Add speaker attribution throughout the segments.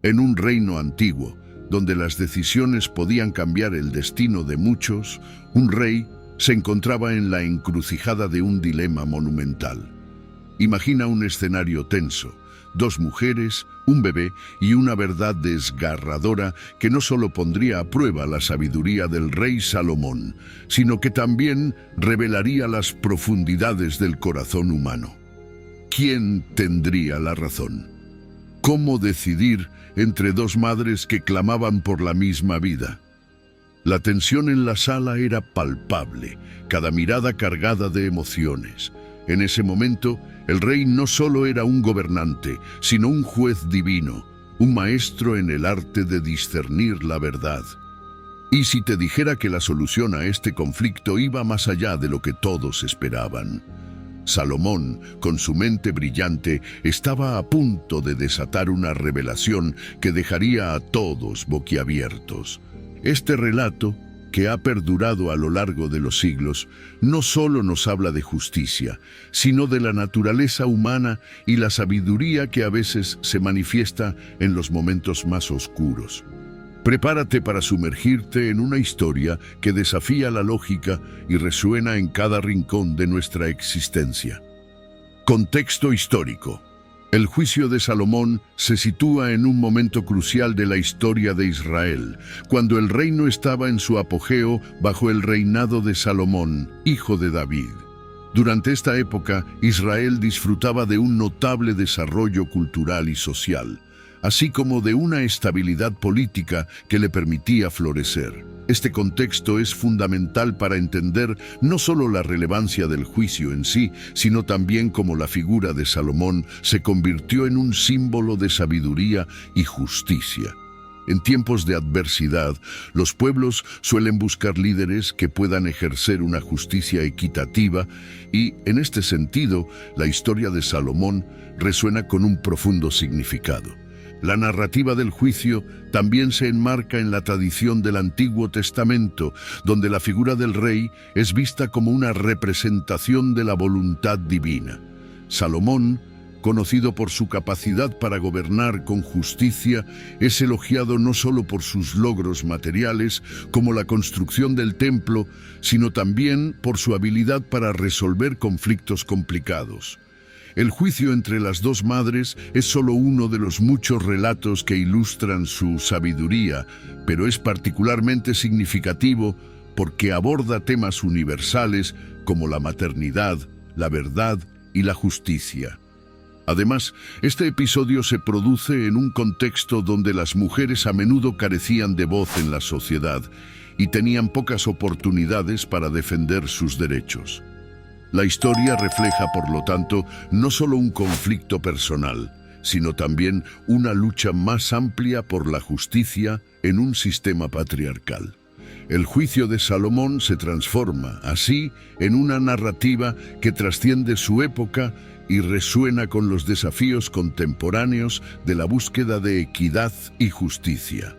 Speaker 1: En un reino antiguo, donde las decisiones podían cambiar el destino de muchos, un rey se encontraba en la encrucijada de un dilema monumental. Imagina un escenario tenso: dos mujeres, un bebé y una verdad desgarradora que no solo pondría a prueba la sabiduría del rey Salomón, sino que también revelaría las profundidades del corazón humano. ¿Quién tendría la razón? ¿Cómo decidir entre dos madres que clamaban por la misma vida? La tensión en la sala era palpable, cada mirada cargada de emociones. En ese momento, el rey no solo era un gobernante, sino un juez divino, un maestro en el arte de discernir la verdad. ¿Y si te dijera que la solución a este conflicto iba más allá de lo que todos esperaban? Salomón, con su mente brillante, estaba a punto de desatar una revelación que dejaría a todos boquiabiertos. Este relato, que ha perdurado a lo largo de los siglos, no solo nos habla de justicia, sino de la naturaleza humana y la sabiduría que a veces se manifiesta en los momentos más oscuros. Prepárate para sumergirte en una historia que desafía la lógica y resuena en cada rincón de nuestra existencia. Contexto histórico. El juicio de Salomón se sitúa en un momento crucial de la historia de Israel, cuando el reino estaba en su apogeo bajo el reinado de Salomón, hijo de David. Durante esta época, Israel disfrutaba de un notable desarrollo cultural y social, así como de una estabilidad política que le permitía florecer. Este contexto es fundamental para entender no solo la relevancia del juicio en sí, sino también cómo la figura de Salomón se convirtió en un símbolo de sabiduría y justicia. En tiempos de adversidad, los pueblos suelen buscar líderes que puedan ejercer una justicia equitativa y, en este sentido, la historia de Salomón resuena con un profundo significado. La narrativa del juicio también se enmarca en la tradición del Antiguo Testamento, donde la figura del rey es vista como una representación de la voluntad divina. Salomón, conocido por su capacidad para gobernar con justicia, es elogiado no solo por sus logros materiales, como la construcción del templo, sino también por su habilidad para resolver conflictos complicados. El juicio entre las dos madres es solo uno de los muchos relatos que ilustran su sabiduría, pero es particularmente significativo porque aborda temas universales como la maternidad, la verdad y la justicia. Además, este episodio se produce en un contexto donde las mujeres a menudo carecían de voz en la sociedad y tenían pocas oportunidades para defender sus derechos. La historia refleja, por lo tanto, no solo un conflicto personal, sino también una lucha más amplia por la justicia en un sistema patriarcal. El juicio de Salomón se transforma, así, en una narrativa que trasciende su época y resuena con los desafíos contemporáneos de la búsqueda de equidad y justicia.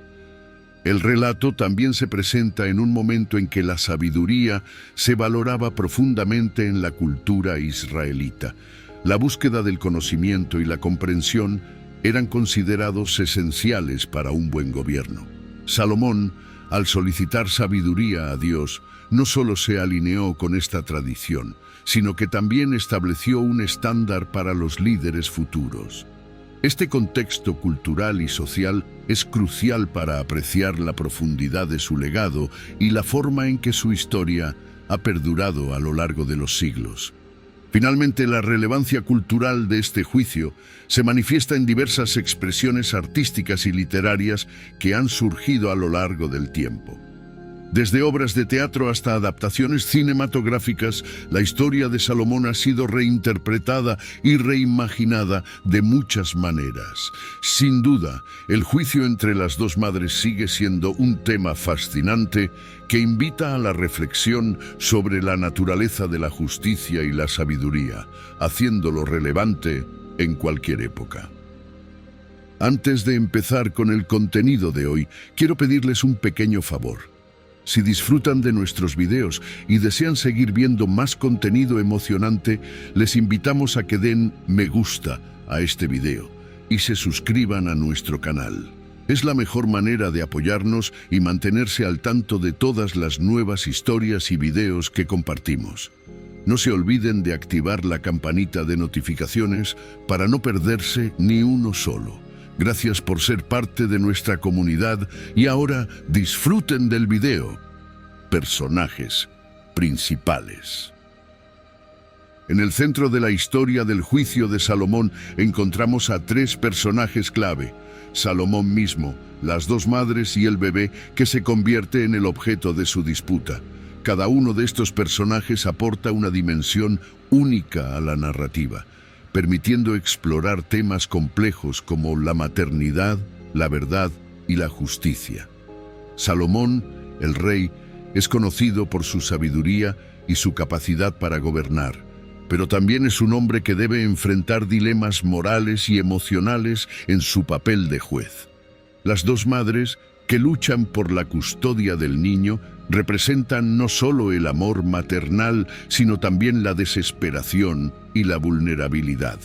Speaker 1: El relato también se presenta en un momento en que la sabiduría se valoraba profundamente en la cultura israelita. La búsqueda del conocimiento y la comprensión eran considerados esenciales para un buen gobierno. Salomón, al solicitar sabiduría a Dios, no solo se alineó con esta tradición, sino que también estableció un estándar para los líderes futuros. Este contexto cultural y social es crucial para apreciar la profundidad de su legado y la forma en que su historia ha perdurado a lo largo de los siglos. Finalmente, la relevancia cultural de este juicio se manifiesta en diversas expresiones artísticas y literarias que han surgido a lo largo del tiempo. Desde obras de teatro hasta adaptaciones cinematográficas, la historia de Salomón ha sido reinterpretada y reimaginada de muchas maneras. Sin duda, el juicio entre las dos madres sigue siendo un tema fascinante que invita a la reflexión sobre la naturaleza de la justicia y la sabiduría, haciéndolo relevante en cualquier época. Antes de empezar con el contenido de hoy, quiero pedirles un pequeño favor. Si disfrutan de nuestros videos y desean seguir viendo más contenido emocionante, les invitamos a que den me gusta a este video. y se suscriban a nuestro canal. Es la mejor manera de apoyarnos y mantenerse al tanto de todas las nuevas historias y videos que compartimos. No se olviden de activar la campanita de notificaciones para no perderse ni uno solo. Gracias por ser parte de nuestra comunidad y ahora disfruten del video. Personajes principales. En el centro de la historia del juicio de Salomón encontramos a tres personajes clave: Salomón mismo, las dos madres y el bebé que se convierte en el objeto de su disputa. Cada uno de estos personajes aporta una dimensión única a la narrativa, permitiendo explorar temas complejos como la maternidad, la verdad y la justicia. Salomón, el rey, es conocido por su sabiduría y su capacidad para gobernar, pero también es un hombre que debe enfrentar dilemas morales y emocionales en su papel de juez. Las dos madres, que luchan por la custodia del niño, representan no solo el amor maternal, sino también la desesperación y la vulnerabilidad.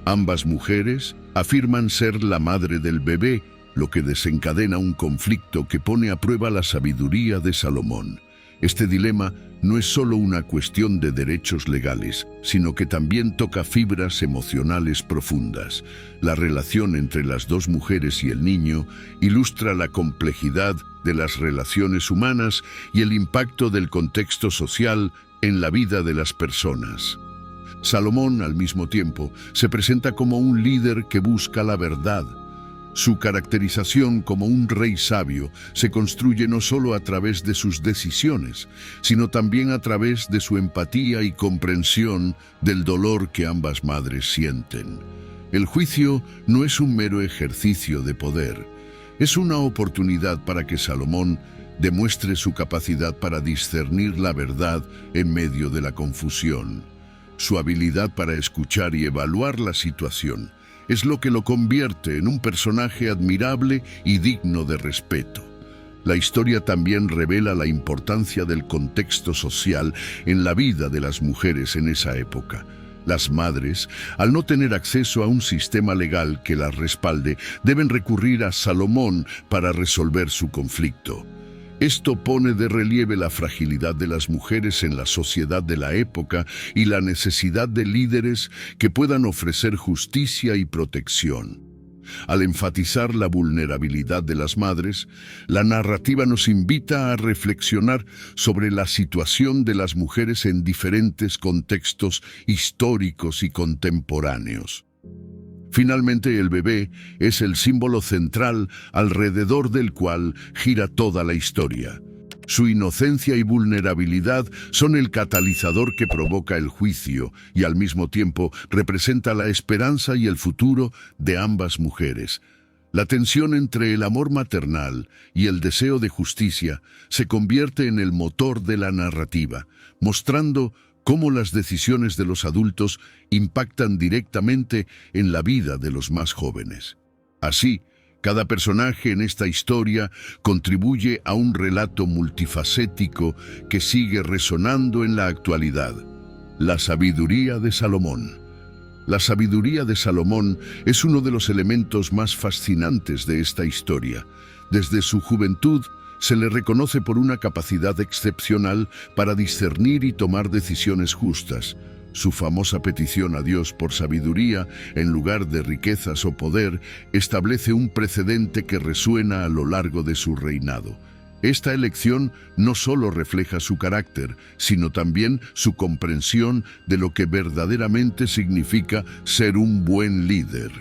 Speaker 1: Ambas mujeres afirman ser la madre del bebé, lo que desencadena un conflicto que pone a prueba la sabiduría de Salomón. Este dilema no es solo una cuestión de derechos legales, sino que también toca fibras emocionales profundas. La relación entre las dos mujeres y el niño ilustra la complejidad de las relaciones humanas y el impacto del contexto social en la vida de las personas. Salomón, al mismo tiempo, se presenta como un líder que busca la verdad. Su caracterización como un rey sabio se construye no solo a través de sus decisiones, sino también a través de su empatía y comprensión del dolor que ambas madres sienten. El juicio no es un mero ejercicio de poder, es una oportunidad para que Salomón demuestre su capacidad para discernir la verdad en medio de la confusión. Su habilidad para escuchar y evaluar la situación es lo que lo convierte en un personaje admirable y digno de respeto. La historia también revela la importancia del contexto social en la vida de las mujeres en esa época. Las madres, al no tener acceso a un sistema legal que las respalde, deben recurrir a Salomón para resolver su conflicto. Esto pone de relieve la fragilidad de las mujeres en la sociedad de la época y la necesidad de líderes que puedan ofrecer justicia y protección. Al enfatizar la vulnerabilidad de las madres, la narrativa nos invita a reflexionar sobre la situación de las mujeres en diferentes contextos históricos y contemporáneos. Finalmente, el bebé es el símbolo central alrededor del cual gira toda la historia. Su inocencia y vulnerabilidad son el catalizador que provoca el juicio y al mismo tiempo representa la esperanza y el futuro de ambas mujeres. La tensión entre el amor maternal y el deseo de justicia se convierte en el motor de la narrativa, mostrando cómo las decisiones de los adultos impactan directamente en la vida de los más jóvenes. Así, cada personaje en esta historia contribuye a un relato multifacético que sigue resonando en la actualidad. La sabiduría de Salomón. La sabiduría de Salomón es uno de los elementos más fascinantes de esta historia. Desde su juventud, se le reconoce por una capacidad excepcional para discernir y tomar decisiones justas. Su famosa petición a Dios por sabiduría, en lugar de riquezas o poder, establece un precedente que resuena a lo largo de su reinado. Esta elección no solo refleja su carácter, sino también su comprensión de lo que verdaderamente significa ser un buen líder.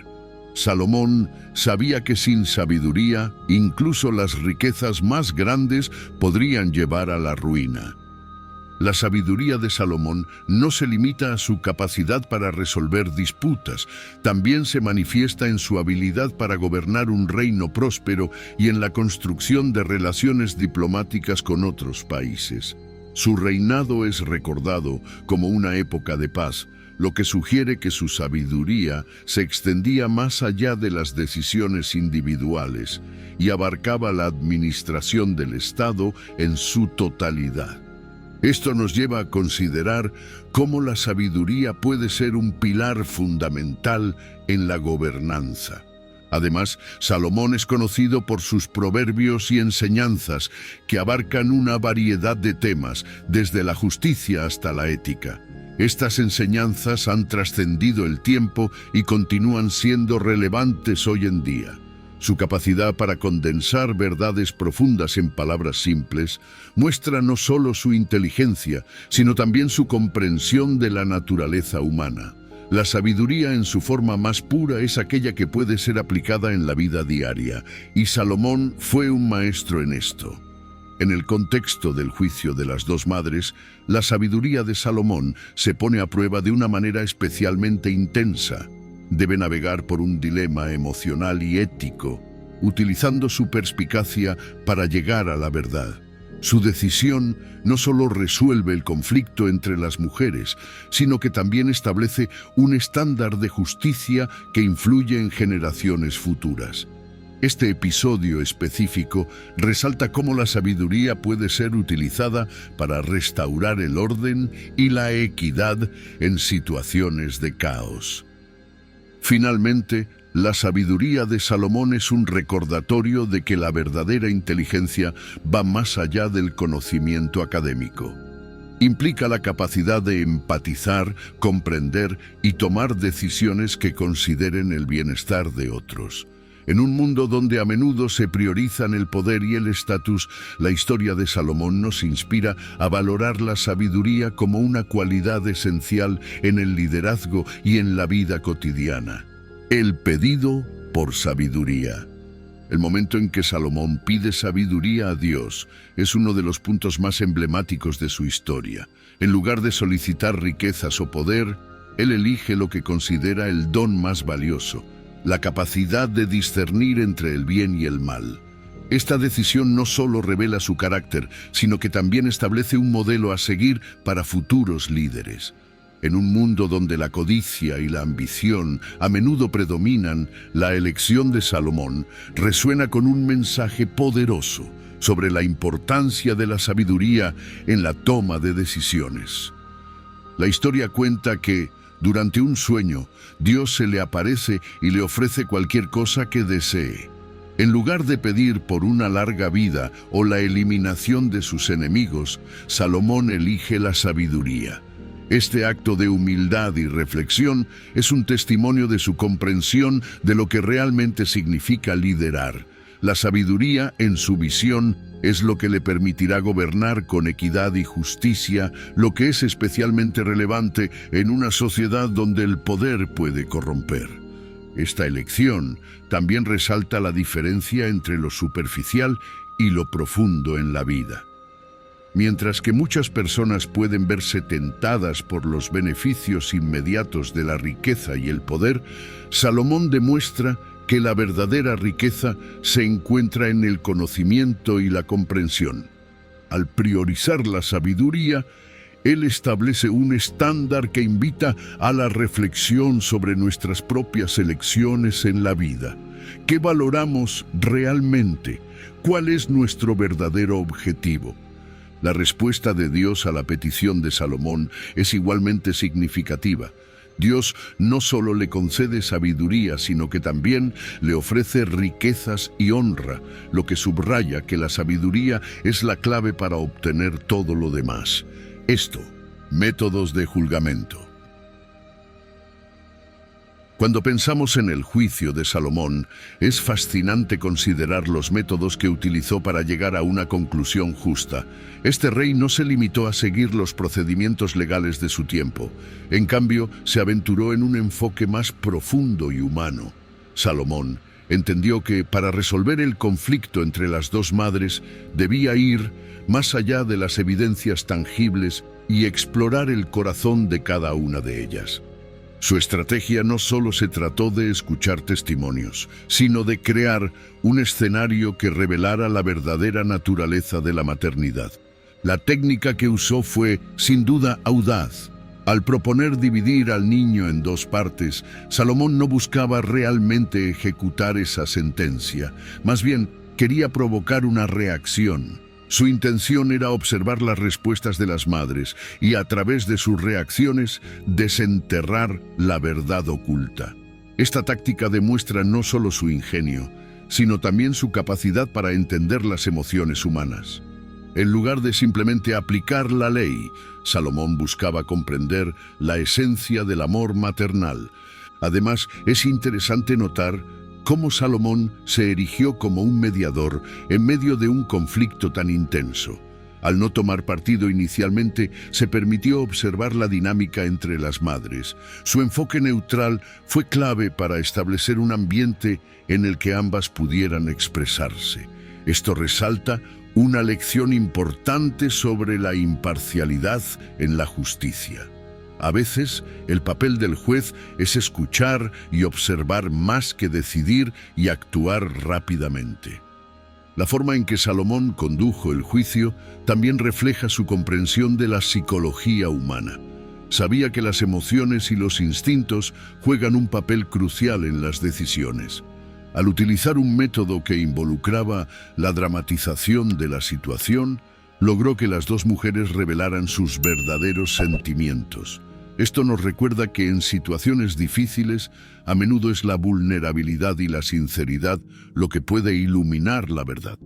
Speaker 1: Salomón sabía que sin sabiduría, incluso las riquezas más grandes podrían llevar a la ruina. La sabiduría de Salomón no se limita a su capacidad para resolver disputas, también se manifiesta en su habilidad para gobernar un reino próspero y en la construcción de relaciones diplomáticas con otros países. Su reinado es recordado como una época de paz, lo que sugiere que su sabiduría se extendía más allá de las decisiones individuales y abarcaba la administración del Estado en su totalidad. Esto nos lleva a considerar cómo la sabiduría puede ser un pilar fundamental en la gobernanza. Además, Salomón es conocido por sus proverbios y enseñanzas que abarcan una variedad de temas, desde la justicia hasta la ética. Estas enseñanzas han trascendido el tiempo y continúan siendo relevantes hoy en día. Su capacidad para condensar verdades profundas en palabras simples muestra no solo su inteligencia, sino también su comprensión de la naturaleza humana. La sabiduría en su forma más pura es aquella que puede ser aplicada en la vida diaria, y Salomón fue un maestro en esto. En el contexto del juicio de las dos madres, la sabiduría de Salomón se pone a prueba de una manera especialmente intensa. Debe navegar por un dilema emocional y ético, utilizando su perspicacia para llegar a la verdad. Su decisión no solo resuelve el conflicto entre las mujeres, sino que también establece un estándar de justicia que influye en generaciones futuras. Este episodio específico resalta cómo la sabiduría puede ser utilizada para restaurar el orden y la equidad en situaciones de caos. Finalmente, la sabiduría de Salomón es un recordatorio de que la verdadera inteligencia va más allá del conocimiento académico. Implica la capacidad de empatizar, comprender y tomar decisiones que consideren el bienestar de otros. En un mundo donde a menudo se priorizan el poder y el estatus, la historia de Salomón nos inspira a valorar la sabiduría como una cualidad esencial en el liderazgo y en la vida cotidiana. El pedido por sabiduría. El momento en que Salomón pide sabiduría a Dios es uno de los puntos más emblemáticos de su historia. En lugar de solicitar riquezas o poder, él elige lo que considera el don más valioso: la capacidad de discernir entre el bien y el mal. Esta decisión no solo revela su carácter, sino que también establece un modelo a seguir para futuros líderes. En un mundo donde la codicia y la ambición a menudo predominan, la elección de Salomón resuena con un mensaje poderoso sobre la importancia de la sabiduría en la toma de decisiones. La historia cuenta que, durante un sueño, Dios se le aparece y le ofrece cualquier cosa que desee. En lugar de pedir por una larga vida o la eliminación de sus enemigos, Salomón elige la sabiduría. Este acto de humildad y reflexión es un testimonio de su comprensión de lo que realmente significa liderar. La sabiduría, en su visión, es lo que le permitirá gobernar con equidad y justicia, lo que es especialmente relevante en una sociedad donde el poder puede corromper. Esta elección también resalta la diferencia entre lo superficial y lo profundo en la vida. Mientras que muchas personas pueden verse tentadas por los beneficios inmediatos de la riqueza y el poder, Salomón demuestra que la verdadera riqueza se encuentra en el conocimiento y la comprensión. Al priorizar la sabiduría, él establece un estándar que invita a la reflexión sobre nuestras propias elecciones en la vida. ¿Qué valoramos realmente? ¿Cuál es nuestro verdadero objetivo? La respuesta de Dios a la petición de Salomón es igualmente significativa. Dios no solo le concede sabiduría, sino que también le ofrece riquezas y honra, lo que subraya que la sabiduría es la clave para obtener todo lo demás. Esto, métodos de juzgamiento. Cuando pensamos en el juicio de Salomón, es fascinante considerar los métodos que utilizó para llegar a una conclusión justa. Este rey no se limitó a seguir los procedimientos legales de su tiempo. En cambio, se aventuró en un enfoque más profundo y humano. Salomón entendió que, para resolver el conflicto entre las dos madres, debía ir más allá de las evidencias tangibles y explorar el corazón de cada una de ellas. Su estrategia no solo se trató de escuchar testimonios, sino de crear un escenario que revelara la verdadera naturaleza de la maternidad. La técnica que usó fue, sin duda, audaz. Al proponer dividir al niño en dos partes, Salomón no buscaba realmente ejecutar esa sentencia, más bien quería provocar una reacción. Su intención era observar las respuestas de las madres y, a través de sus reacciones, desenterrar la verdad oculta. Esta táctica demuestra no solo su ingenio, sino también su capacidad para entender las emociones humanas. En lugar de simplemente aplicar la ley, Salomón buscaba comprender la esencia del amor maternal. Además, es interesante notar cómo Salomón se erigió como un mediador en medio de un conflicto tan intenso. Al no tomar partido inicialmente, se permitió observar la dinámica entre las madres. Su enfoque neutral fue clave para establecer un ambiente en el que ambas pudieran expresarse. Esto resalta una lección importante sobre la imparcialidad en la justicia. A veces, el papel del juez es escuchar y observar más que decidir y actuar rápidamente. La forma en que Salomón condujo el juicio también refleja su comprensión de la psicología humana. Sabía que las emociones y los instintos juegan un papel crucial en las decisiones. Al utilizar un método que involucraba la dramatización de la situación, logró que las dos mujeres revelaran sus verdaderos sentimientos. Esto nos recuerda que en situaciones difíciles, a menudo es la vulnerabilidad y la sinceridad lo que puede iluminar la verdad.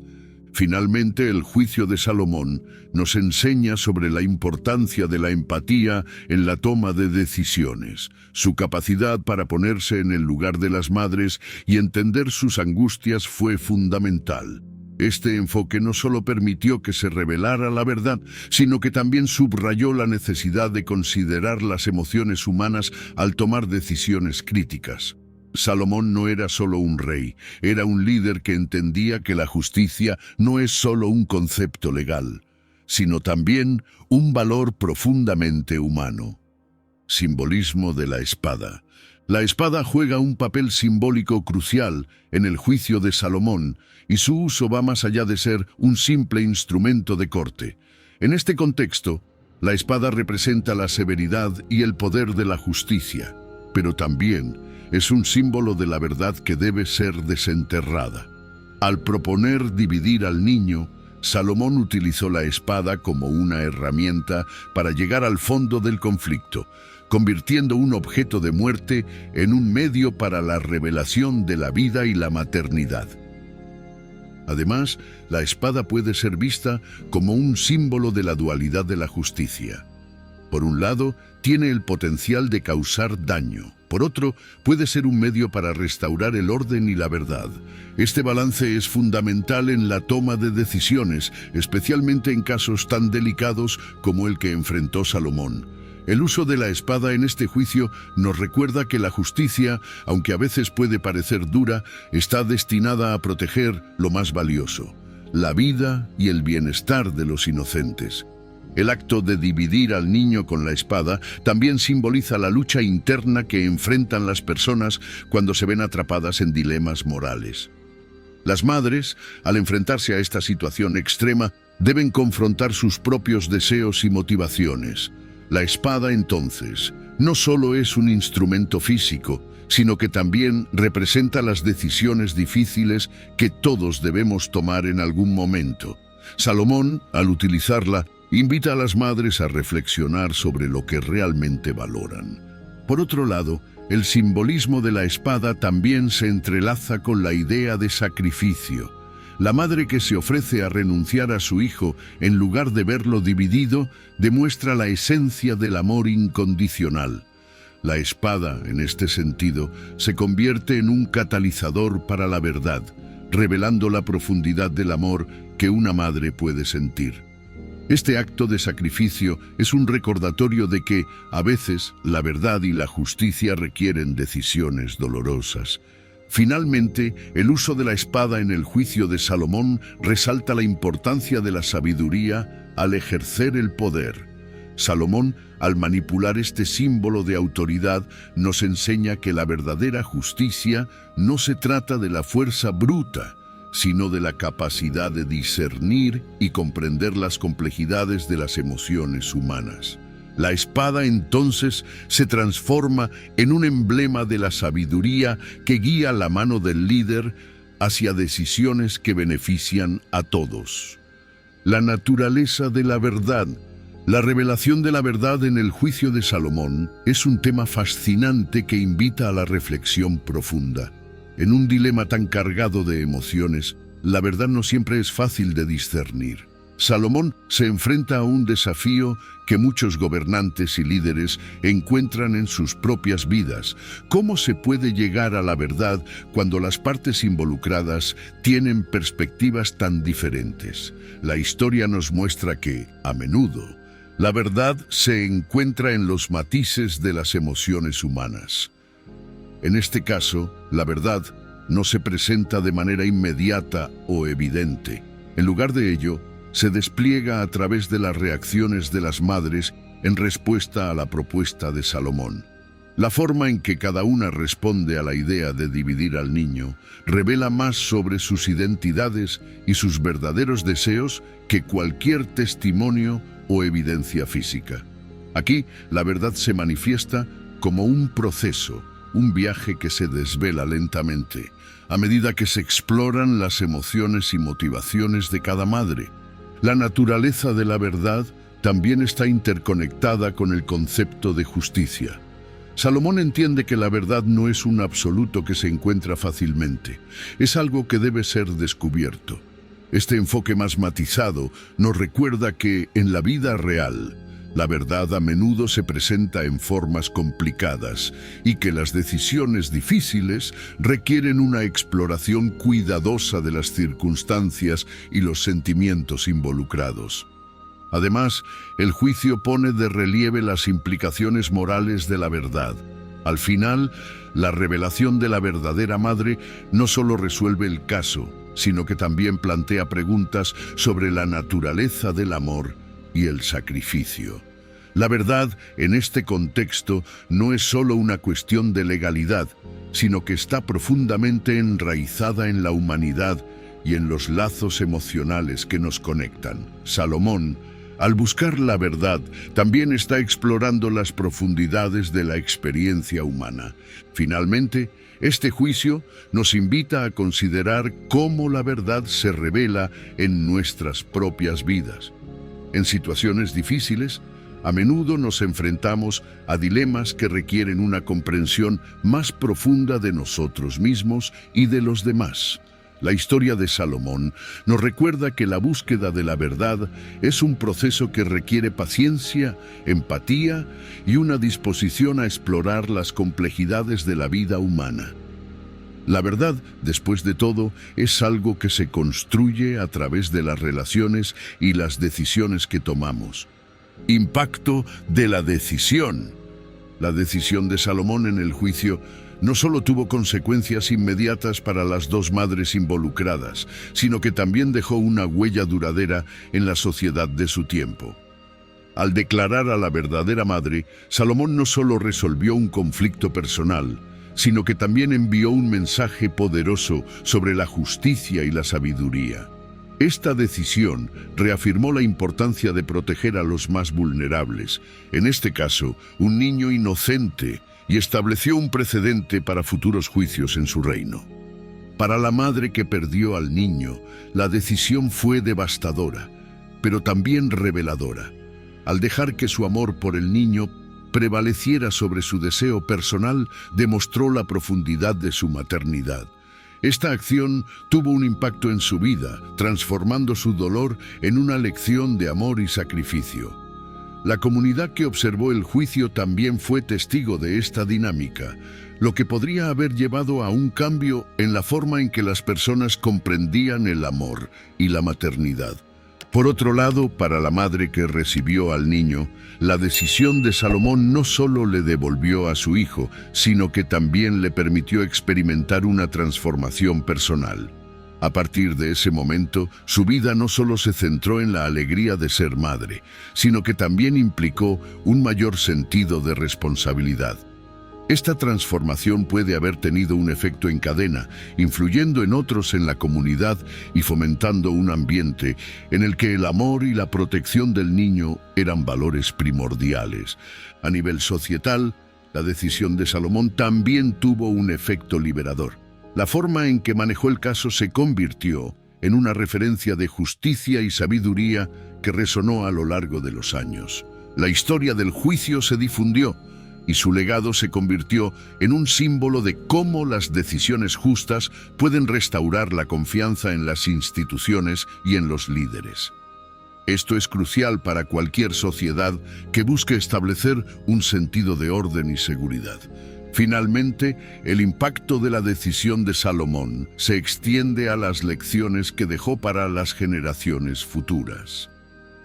Speaker 1: Finalmente, el juicio de Salomón nos enseña sobre la importancia de la empatía en la toma de decisiones. Su capacidad para ponerse en el lugar de las madres y entender sus angustias fue fundamental. Este enfoque no solo permitió que se revelara la verdad, sino que también subrayó la necesidad de considerar las emociones humanas al tomar decisiones críticas. Salomón no era solo un rey, era un líder que entendía que la justicia no es solo un concepto legal, sino también un valor profundamente humano. Simbolismo de la espada. La espada juega un papel simbólico crucial en el juicio de Salomón, y su uso va más allá de ser un simple instrumento de corte. En este contexto, la espada representa la severidad y el poder de la justicia, pero también es un símbolo de la verdad que debe ser desenterrada. Al proponer dividir al niño, Salomón utilizó la espada como una herramienta para llegar al fondo del conflicto, convirtiendo un objeto de muerte en un medio para la revelación de la vida y la maternidad. Además, la espada puede ser vista como un símbolo de la dualidad de la justicia. Por un lado, tiene el potencial de causar daño. Por otro, puede ser un medio para restaurar el orden y la verdad. Este balance es fundamental en la toma de decisiones, especialmente en casos tan delicados como el que enfrentó Salomón. El uso de la espada en este juicio nos recuerda que la justicia, aunque a veces puede parecer dura, está destinada a proteger lo más valioso, la vida y el bienestar de los inocentes. El acto de dividir al niño con la espada también simboliza la lucha interna que enfrentan las personas cuando se ven atrapadas en dilemas morales. Las madres, al enfrentarse a esta situación extrema, deben confrontar sus propios deseos y motivaciones. La espada, entonces, no solo es un instrumento físico, sino que también representa las decisiones difíciles que todos debemos tomar en algún momento. Salomón, al utilizarla, invita a las madres a reflexionar sobre lo que realmente valoran. Por otro lado, el simbolismo de la espada también se entrelaza con la idea de sacrificio. La madre que se ofrece a renunciar a su hijo en lugar de verlo dividido demuestra la esencia del amor incondicional. La espada, en este sentido, se convierte en un catalizador para la verdad, revelando la profundidad del amor que una madre puede sentir. Este acto de sacrificio es un recordatorio de que, a veces, la verdad y la justicia requieren decisiones dolorosas. Finalmente, el uso de la espada en el juicio de Salomón resalta la importancia de la sabiduría al ejercer el poder. Salomón, al manipular este símbolo de autoridad, nos enseña que la verdadera justicia no se trata de la fuerza bruta, sino de la capacidad de discernir y comprender las complejidades de las emociones humanas. La espada entonces se transforma en un emblema de la sabiduría que guía la mano del líder hacia decisiones que benefician a todos. La naturaleza de la verdad. La revelación de la verdad en el juicio de Salomón es un tema fascinante que invita a la reflexión profunda. En un dilema tan cargado de emociones, la verdad no siempre es fácil de discernir. Salomón se enfrenta a un desafío que muchos gobernantes y líderes encuentran en sus propias vidas. ¿Cómo se puede llegar a la verdad cuando las partes involucradas tienen perspectivas tan diferentes? La historia nos muestra que, a menudo, la verdad se encuentra en los matices de las emociones humanas. En este caso, la verdad no se presenta de manera inmediata o evidente. En lugar de ello, se despliega a través de las reacciones de las madres en respuesta a la propuesta de Salomón. La forma en que cada una responde a la idea de dividir al niño revela más sobre sus identidades y sus verdaderos deseos que cualquier testimonio o evidencia física. Aquí, la verdad se manifiesta como un proceso, un viaje que se desvela lentamente, a medida que se exploran las emociones y motivaciones de cada madre. La naturaleza de la verdad también está interconectada con el concepto de justicia. Salomón entiende que la verdad no es un absoluto que se encuentra fácilmente, es algo que debe ser descubierto. Este enfoque más matizado nos recuerda que, en la vida real, la verdad a menudo se presenta en formas complicadas y que las decisiones difíciles requieren una exploración cuidadosa de las circunstancias y los sentimientos involucrados. Además, el juicio pone de relieve las implicaciones morales de la verdad. Al final, la revelación de la verdadera madre no solo resuelve el caso, sino que también plantea preguntas sobre la naturaleza del amor y el sacrificio. La verdad, en este contexto, no es solo una cuestión de legalidad, sino que está profundamente enraizada en la humanidad y en los lazos emocionales que nos conectan. Salomón, al buscar la verdad, también está explorando las profundidades de la experiencia humana. Finalmente, este juicio nos invita a considerar cómo la verdad se revela en nuestras propias vidas. En situaciones difíciles, a menudo nos enfrentamos a dilemas que requieren una comprensión más profunda de nosotros mismos y de los demás. La historia de Salomón nos recuerda que la búsqueda de la verdad es un proceso que requiere paciencia, empatía y una disposición a explorar las complejidades de la vida humana. La verdad, después de todo, es algo que se construye a través de las relaciones y las decisiones que tomamos. Impacto de la decisión. La decisión de Salomón en el juicio no solo tuvo consecuencias inmediatas para las dos madres involucradas, sino que también dejó una huella duradera en la sociedad de su tiempo. Al declarar a la verdadera madre, Salomón no solo resolvió un conflicto personal, sino que también envió un mensaje poderoso sobre la justicia y la sabiduría. Esta decisión reafirmó la importancia de proteger a los más vulnerables, en este caso, un niño inocente, y estableció un precedente para futuros juicios en su reino. Para la madre que perdió al niño, la decisión fue devastadora, pero también reveladora. Al dejar que su amor por el niño prevaleciera sobre su deseo personal, demostró la profundidad de su maternidad. Esta acción tuvo un impacto en su vida, transformando su dolor en una lección de amor y sacrificio. La comunidad que observó el juicio también fue testigo de esta dinámica, lo que podría haber llevado a un cambio en la forma en que las personas comprendían el amor y la maternidad. Por otro lado, para la madre que recibió al niño, la decisión de Salomón no solo le devolvió a su hijo, sino que también le permitió experimentar una transformación personal. A partir de ese momento, su vida no solo se centró en la alegría de ser madre, sino que también implicó un mayor sentido de responsabilidad. Esta transformación puede haber tenido un efecto en cadena, influyendo en otros en la comunidad y fomentando un ambiente en el que el amor y la protección del niño eran valores primordiales. A nivel societal, la decisión de Salomón también tuvo un efecto liberador. La forma en que manejó el caso se convirtió en una referencia de justicia y sabiduría que resonó a lo largo de los años. La historia del juicio se difundió y su legado se convirtió en un símbolo de cómo las decisiones justas pueden restaurar la confianza en las instituciones y en los líderes. Esto es crucial para cualquier sociedad que busque establecer un sentido de orden y seguridad. Finalmente, el impacto de la decisión de Salomón se extiende a las lecciones que dejó para las generaciones futuras.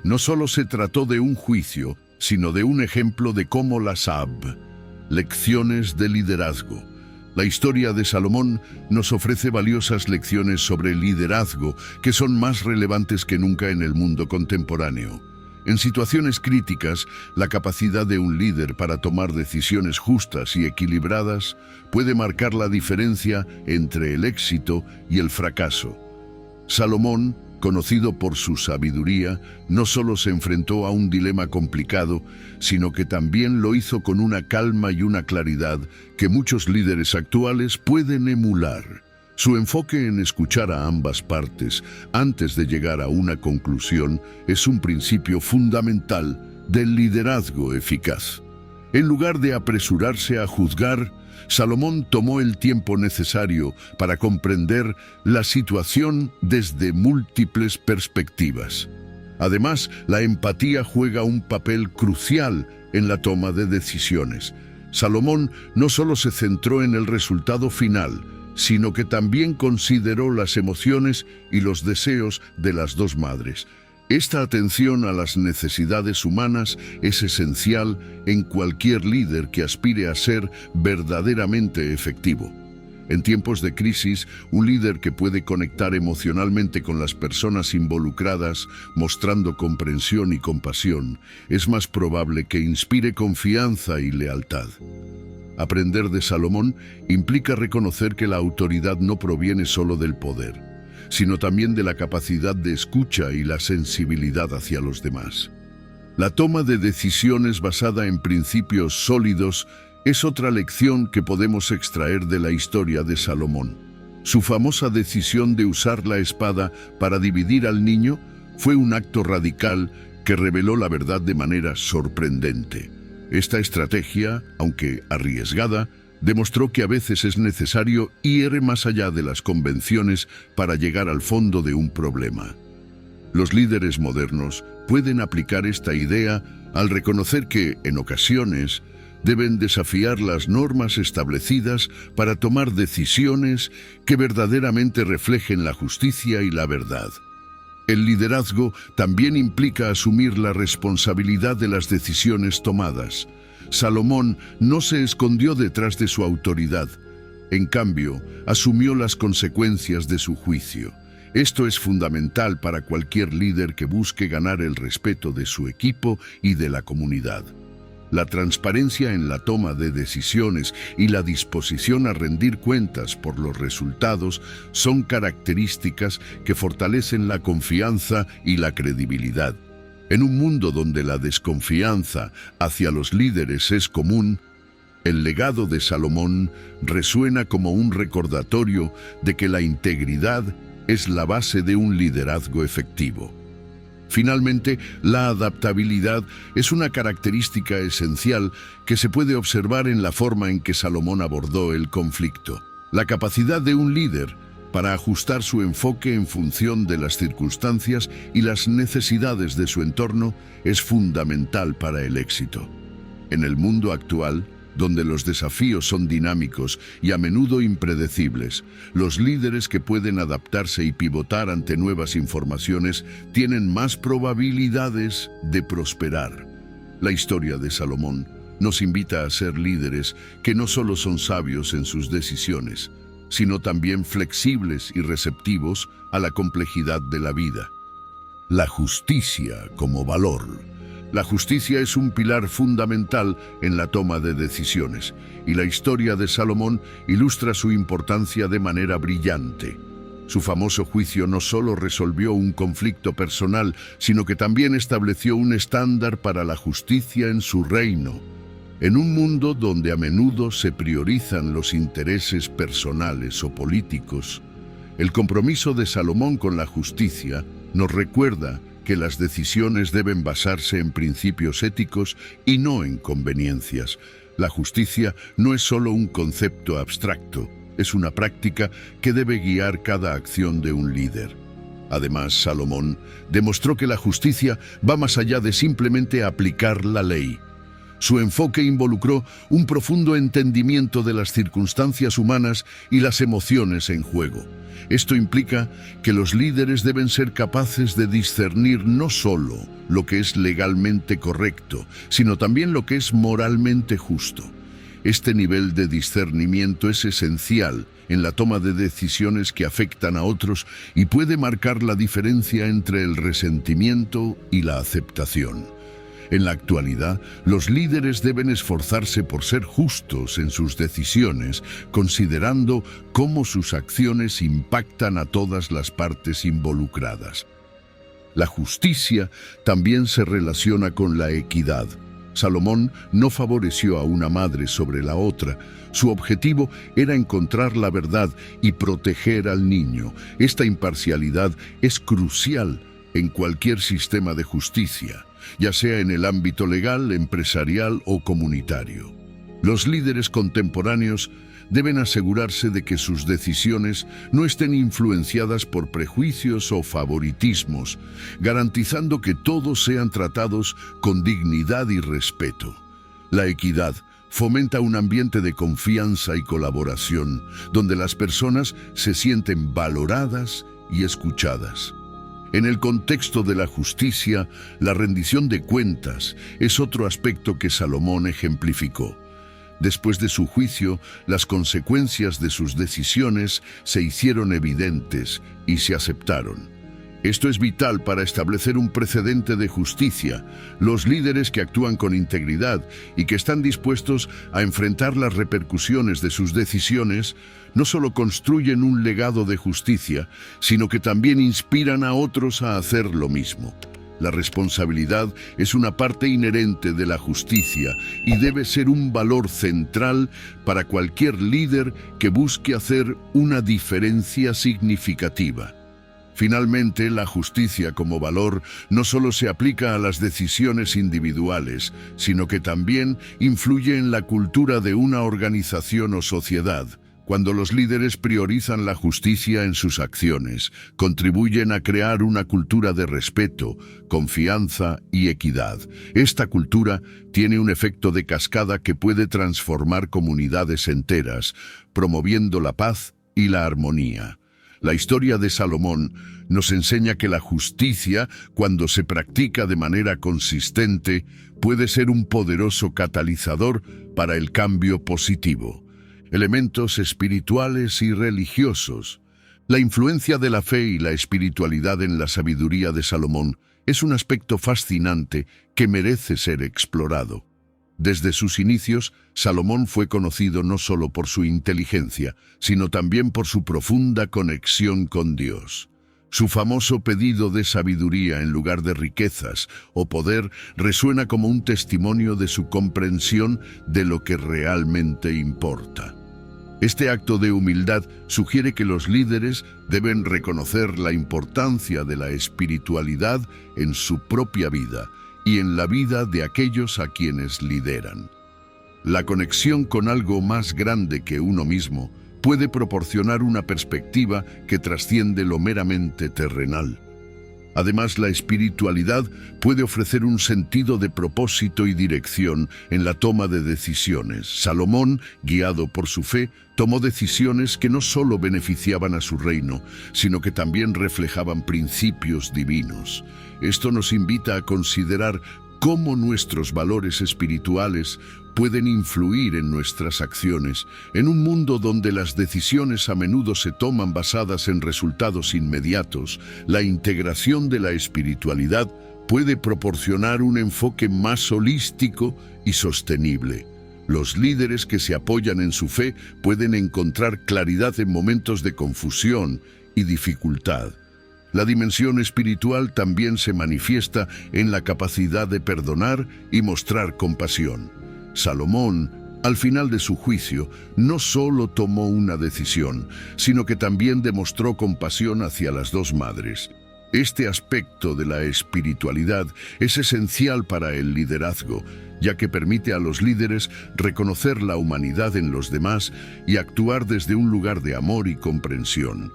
Speaker 1: No solo se trató de un juicio, sino de un ejemplo de cómo la Sab, lecciones de liderazgo. La historia de Salomón nos ofrece valiosas lecciones sobre liderazgo que son más relevantes que nunca en el mundo contemporáneo. En situaciones críticas, la capacidad de un líder para tomar decisiones justas y equilibradas puede marcar la diferencia entre el éxito y el fracaso. Salomón, conocido por su sabiduría, no solo se enfrentó a un dilema complicado, sino que también lo hizo con una calma y una claridad que muchos líderes actuales pueden emular. Su enfoque en escuchar a ambas partes antes de llegar a una conclusión es un principio fundamental del liderazgo eficaz. En lugar de apresurarse a juzgar, Salomón tomó el tiempo necesario para comprender la situación desde múltiples perspectivas. Además, la empatía juega un papel crucial en la toma de decisiones. Salomón no solo se centró en el resultado final, sino que también consideró las emociones y los deseos de las dos madres. Esta atención a las necesidades humanas es esencial en cualquier líder que aspire a ser verdaderamente efectivo. En tiempos de crisis, un líder que puede conectar emocionalmente con las personas involucradas, mostrando comprensión y compasión, es más probable que inspire confianza y lealtad. Aprender de Salomón implica reconocer que la autoridad no proviene solo del poder, sino también de la capacidad de escucha y la sensibilidad hacia los demás. La toma de decisiones basada en principios sólidos es otra lección que podemos extraer de la historia de Salomón. Su famosa decisión de usar la espada para dividir al niño fue un acto radical que reveló la verdad de manera sorprendente. Esta estrategia, aunque arriesgada, demostró que a veces es necesario ir más allá de las convenciones para llegar al fondo de un problema. Los líderes modernos pueden aplicar esta idea al reconocer que, en ocasiones, deben desafiar las normas establecidas para tomar decisiones que verdaderamente reflejen la justicia y la verdad. El liderazgo también implica asumir la responsabilidad de las decisiones tomadas. Salomón no se escondió detrás de su autoridad. En cambio, asumió las consecuencias de su juicio. Esto es fundamental para cualquier líder que busque ganar el respeto de su equipo y de la comunidad. La transparencia en la toma de decisiones y la disposición a rendir cuentas por los resultados son características que fortalecen la confianza y la credibilidad. En un mundo donde la desconfianza hacia los líderes es común, el legado de Salomón resuena como un recordatorio de que la integridad es la base de un liderazgo efectivo. Finalmente, la adaptabilidad es una característica esencial que se puede observar en la forma en que Salomón abordó el conflicto. La capacidad de un líder para ajustar su enfoque en función de las circunstancias y las necesidades de su entorno es fundamental para el éxito. En el mundo actual, donde los desafíos son dinámicos y a menudo impredecibles, los líderes que pueden adaptarse y pivotar ante nuevas informaciones tienen más probabilidades de prosperar. La historia de Salomón nos invita a ser líderes que no solo son sabios en sus decisiones, sino también flexibles y receptivos a la complejidad de la vida. La justicia como valor. La justicia es un pilar fundamental en la toma de decisiones, y la historia de Salomón ilustra su importancia de manera brillante. Su famoso juicio no solo resolvió un conflicto personal, sino que también estableció un estándar para la justicia en su reino. En un mundo donde a menudo se priorizan los intereses personales o políticos, El compromiso de Salomón con la justicia nos recuerda que las decisiones deben basarse en principios éticos y no en conveniencias. La justicia no es solo un concepto abstracto, es una práctica que debe guiar cada acción de un líder. Además, Salomón demostró que la justicia va más allá de simplemente aplicar la ley. Su enfoque involucró un profundo entendimiento de las circunstancias humanas y las emociones en juego. Esto implica que los líderes deben ser capaces de discernir no solo lo que es legalmente correcto, sino también lo que es moralmente justo. Este nivel de discernimiento es esencial en la toma de decisiones que afectan a otros y puede marcar la diferencia entre el resentimiento y la aceptación. En la actualidad, los líderes deben esforzarse por ser justos en sus decisiones, considerando cómo sus acciones impactan a todas las partes involucradas. La justicia también se relaciona con la equidad. Salomón no favoreció a una madre sobre la otra. Su objetivo era encontrar la verdad y proteger al niño. Esta imparcialidad es crucial en cualquier sistema de justicia, ya sea en el ámbito legal, empresarial o comunitario. Los líderes contemporáneos deben asegurarse de que sus decisiones no estén influenciadas por prejuicios o favoritismos, garantizando que todos sean tratados con dignidad y respeto. La equidad fomenta un ambiente de confianza y colaboración, donde las personas se sienten valoradas y escuchadas. En el contexto de la justicia, la rendición de cuentas es otro aspecto que Salomón ejemplificó. Después de su juicio, las consecuencias de sus decisiones se hicieron evidentes y se aceptaron. Esto es vital para establecer un precedente de justicia. Los líderes que actúan con integridad y que están dispuestos a enfrentar las repercusiones de sus decisiones no solo construyen un legado de justicia, sino que también inspiran a otros a hacer lo mismo. La responsabilidad es una parte inherente de la justicia y debe ser un valor central para cualquier líder que busque hacer una diferencia significativa. Finalmente, la justicia como valor no solo se aplica a las decisiones individuales, sino que también influye en la cultura de una organización o sociedad. Cuando los líderes priorizan la justicia en sus acciones, contribuyen a crear una cultura de respeto, confianza y equidad. Esta cultura tiene un efecto de cascada que puede transformar comunidades enteras, promoviendo la paz y la armonía. La historia de Salomón nos enseña que la justicia, cuando se practica de manera consistente, puede ser un poderoso catalizador para el cambio positivo. Elementos espirituales y religiosos. La influencia de la fe y la espiritualidad en la sabiduría de Salomón es un aspecto fascinante que merece ser explorado. Desde sus inicios, Salomón fue conocido no solo por su inteligencia, sino también por su profunda conexión con Dios. Su famoso pedido de sabiduría en lugar de riquezas o poder resuena como un testimonio de su comprensión de lo que realmente importa. Este acto de humildad sugiere que los líderes deben reconocer la importancia de la espiritualidad en su propia vida y en la vida de aquellos a quienes lideran. La conexión con algo más grande que uno mismo puede proporcionar una perspectiva que trasciende lo meramente terrenal. Además, la espiritualidad puede ofrecer un sentido de propósito y dirección en la toma de decisiones. Salomón, guiado por su fe, tomó decisiones que no solo beneficiaban a su reino, sino que también reflejaban principios divinos. Esto nos invita a considerar cómo nuestros valores espirituales pueden influir en nuestras acciones. En un mundo donde las decisiones a menudo se toman basadas en resultados inmediatos, la integración de la espiritualidad puede proporcionar un enfoque más holístico y sostenible. Los líderes que se apoyan en su fe pueden encontrar claridad en momentos de confusión y dificultad. La dimensión espiritual también se manifiesta en la capacidad de perdonar y mostrar compasión. Salomón Al final de su juicio, no solo tomó una decisión, sino que también demostró compasión hacia las dos madres. Este aspecto de la espiritualidad es esencial para el liderazgo, ya que permite a los líderes reconocer la humanidad en los demás y actuar desde un lugar de amor y comprensión.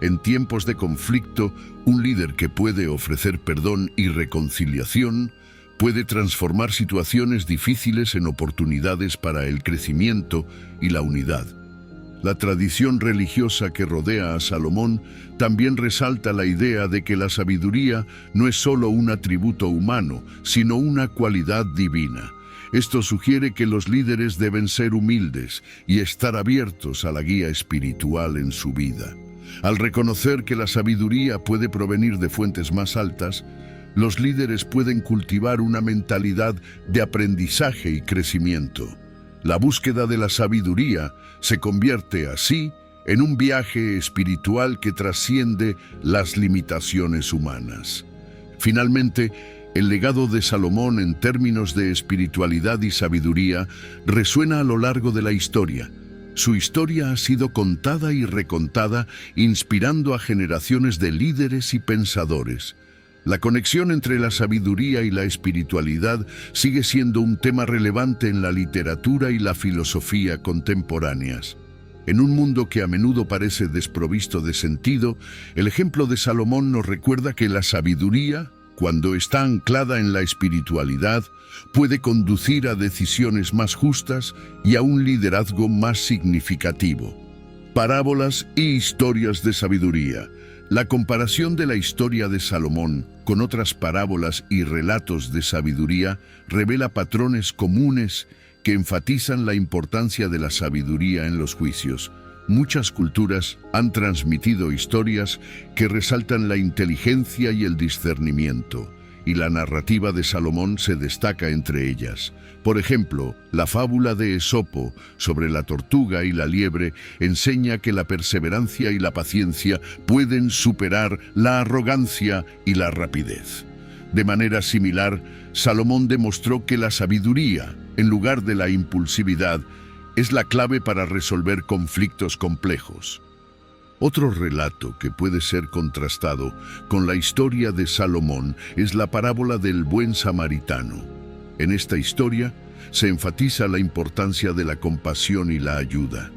Speaker 1: En tiempos de conflicto, un líder que puede ofrecer perdón y reconciliación puede transformar situaciones difíciles en oportunidades para el crecimiento y la unidad. La tradición religiosa que rodea a Salomón también resalta la idea de que la sabiduría no es solo un atributo humano, sino una cualidad divina. Esto sugiere que los líderes deben ser humildes y estar abiertos a la guía espiritual en su vida. Al reconocer que la sabiduría puede provenir de fuentes más altas, los líderes pueden cultivar una mentalidad de aprendizaje y crecimiento. La búsqueda de la sabiduría se convierte así en un viaje espiritual que trasciende las limitaciones humanas. Finalmente, el legado de Salomón en términos de espiritualidad y sabiduría resuena a lo largo de la historia. Su historia ha sido contada y recontada, inspirando a generaciones de líderes y pensadores. La conexión entre la sabiduría y la espiritualidad sigue siendo un tema relevante en la literatura y la filosofía contemporáneas. En un mundo que a menudo parece desprovisto de sentido, el ejemplo de Salomón nos recuerda que la sabiduría, cuando está anclada en la espiritualidad, puede conducir a decisiones más justas y a un liderazgo más significativo. Parábolas y historias de sabiduría. La comparación de la historia de Salomón con otras parábolas y relatos de sabiduría revela patrones comunes que enfatizan la importancia de la sabiduría en los juicios. Muchas culturas han transmitido historias que resaltan la inteligencia y el discernimiento, y la narrativa de Salomón se destaca entre ellas. Por ejemplo, la fábula de Esopo sobre la tortuga y la liebre enseña que la perseverancia y la paciencia pueden superar la arrogancia y la rapidez. De manera similar, Salomón demostró que la sabiduría, en lugar de la impulsividad, es la clave para resolver conflictos complejos. Otro relato que puede ser contrastado con la historia de Salomón es la parábola del buen samaritano. En esta historia se enfatiza la importancia de la compasión y la ayuda.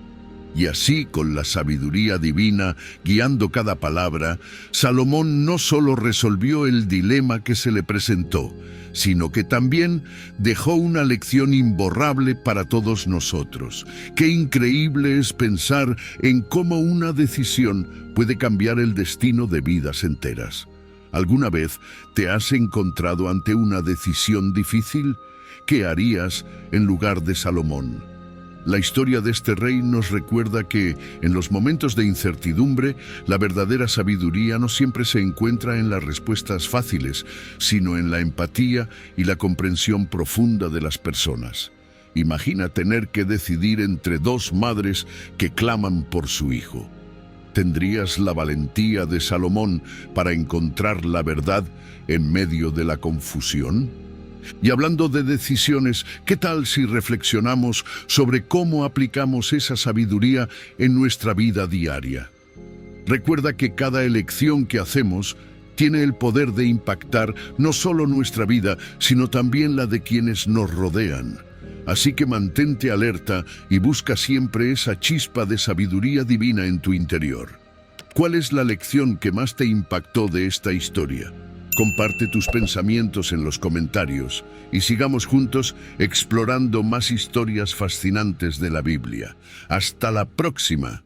Speaker 1: Y así, con la sabiduría divina guiando cada palabra, Salomón no solo resolvió el dilema que se le presentó, sino que también dejó una lección imborrable para todos nosotros. Qué increíble es pensar en cómo una decisión puede cambiar el destino de vidas enteras. ¿Alguna vez te has encontrado ante una decisión difícil? ¿Qué harías en lugar de Salomón? La historia de este rey nos recuerda que, en los momentos de incertidumbre, la verdadera sabiduría no siempre se encuentra en las respuestas fáciles, sino en la empatía y la comprensión profunda de las personas. Imagina tener que decidir entre dos madres que claman por su hijo. ¿Tendrías la valentía de Salomón para encontrar la verdad en medio de la confusión? Y hablando de decisiones, ¿qué tal si reflexionamos sobre cómo aplicamos esa sabiduría en nuestra vida diaria? Recuerda que cada elección que hacemos tiene el poder de impactar no solo nuestra vida, sino también la de quienes nos rodean. Así que mantente alerta y busca siempre esa chispa de sabiduría divina en tu interior. ¿Cuál es la lección que más te impactó de esta historia? Comparte tus pensamientos en los comentarios y sigamos juntos explorando más historias fascinantes de la Biblia. ¡Hasta la próxima!